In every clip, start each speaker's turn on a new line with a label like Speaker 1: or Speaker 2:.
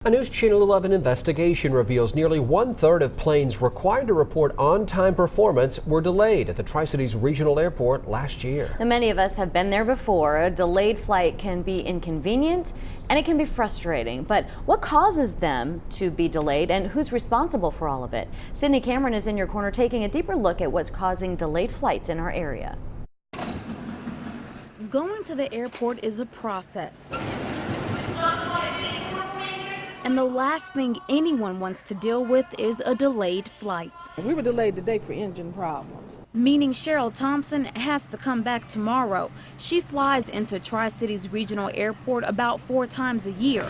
Speaker 1: A News Channel 11 investigation reveals nearly one-third of planes required to report on-time performance were delayed at the Tri-Cities Regional Airport last year.
Speaker 2: And many of us have been there before. A delayed flight can be inconvenient and it can be frustrating. But what causes them to be delayed and who's responsible for all of it? Sydney Cameron is in your corner taking a deeper look at what's causing delayed flights in our area.
Speaker 3: Going to the airport is a process. And the last thing anyone wants to deal with is a delayed flight.
Speaker 4: We were delayed today for engine problems.
Speaker 3: Meaning Cheryl Thompson has to come back tomorrow. She flies into Tri-Cities Regional Airport about 4 times a year,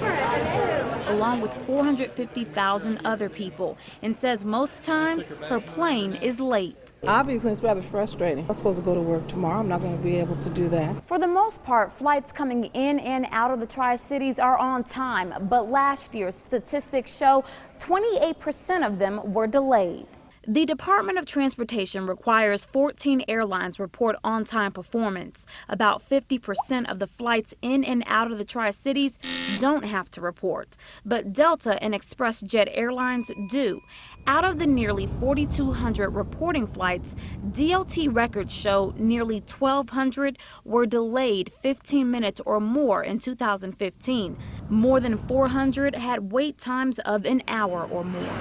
Speaker 3: along with 450,000 other people, and says most times her plane is late.
Speaker 4: Obviously, it's rather frustrating. I'm supposed to go to work tomorrow. I'm not going to be able to do that.
Speaker 3: For the most part, flights coming in and out of the Tri-Cities are on time, but last year's statistics show 28% of them were delayed. The Department of Transportation requires 14 airlines report on-time performance. About 50% of the flights in and out of the Tri-Cities don't have to report, but Delta and ExpressJet Airlines do. Out of the nearly 4,200 reporting flights, DOT records show nearly 1,200 were delayed 15 minutes or more in 2015. More than 400 had wait times of an hour or more.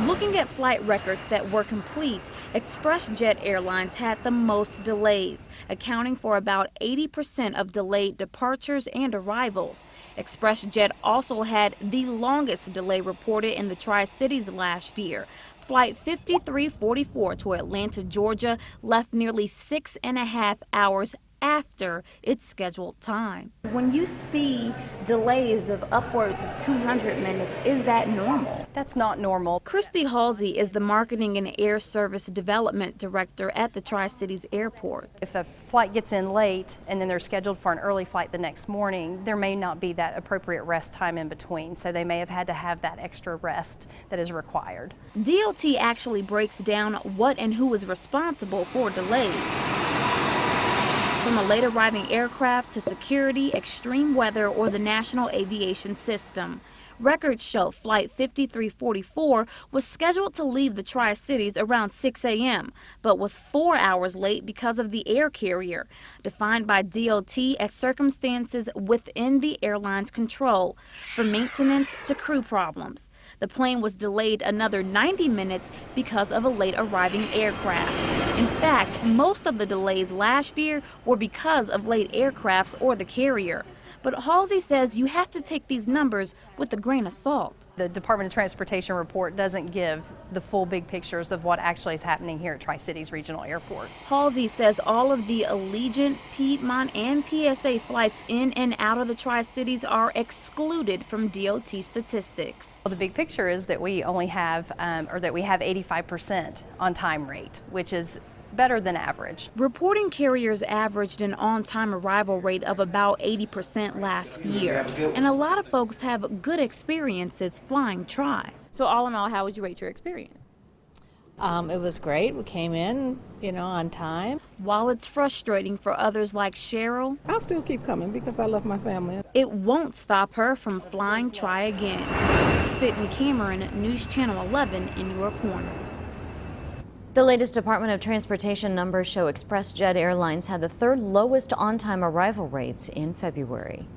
Speaker 3: Looking at flight records that were complete, ExpressJet Airlines had the most delays, accounting for about 80% of delayed departures and arrivals. ExpressJet also had the longest delay reported in the Tri-Cities last year. Flight 5344 to Atlanta, Georgia left nearly 6.5 hours after its scheduled time. When you see delays of upwards of 200 minutes, is that normal?
Speaker 2: That's not normal.
Speaker 3: Christy Halsey is the Marketing and Air Service Development Director at the Tri-Cities Airport.
Speaker 5: If a flight gets in late and then they're scheduled for an early flight the next morning, there may not be that appropriate rest time in between, so they may have had to have that extra rest that is required.
Speaker 3: DOT actually breaks down what and who is responsible for delays. From a late arriving aircraft to security, extreme weather, or the National Aviation System. Records show Flight 5344 was scheduled to leave the Tri-Cities around 6 a.m., but was 4 hours late because of the air carrier, defined by DOT as circumstances within the airline's control, from maintenance to crew problems. The plane was delayed another 90 minutes because of a late arriving aircraft. In fact, most of the delays last year were because of late aircrafts or the carrier. But Halsey says you have to take these numbers with a grain of salt.
Speaker 5: The Department of Transportation report doesn't give the full big pictures of what actually is happening here at Tri-Cities Regional Airport.
Speaker 3: Halsey says all of the Allegiant, Piedmont, and PSA flights in and out of the Tri-Cities are excluded from DOT statistics.
Speaker 5: Well, the big picture is that we only have, we have 85% on time rate, which is better than average.
Speaker 3: Reporting carriers averaged an on-time arrival rate of about 80% last year, and a lot of folks have good experiences flying Tri.
Speaker 6: So all in all, how would you rate your experience?
Speaker 7: It was great. We came in, on time.
Speaker 3: While it's frustrating for others like Cheryl,
Speaker 4: I'll still keep coming because I love my family.
Speaker 3: it won't stop her from flying Tri again. Sydney Cameron, News Channel 11 in your corner.
Speaker 2: The latest Department of Transportation numbers show ExpressJet Airlines had the 3rd lowest on-time arrival rates in February.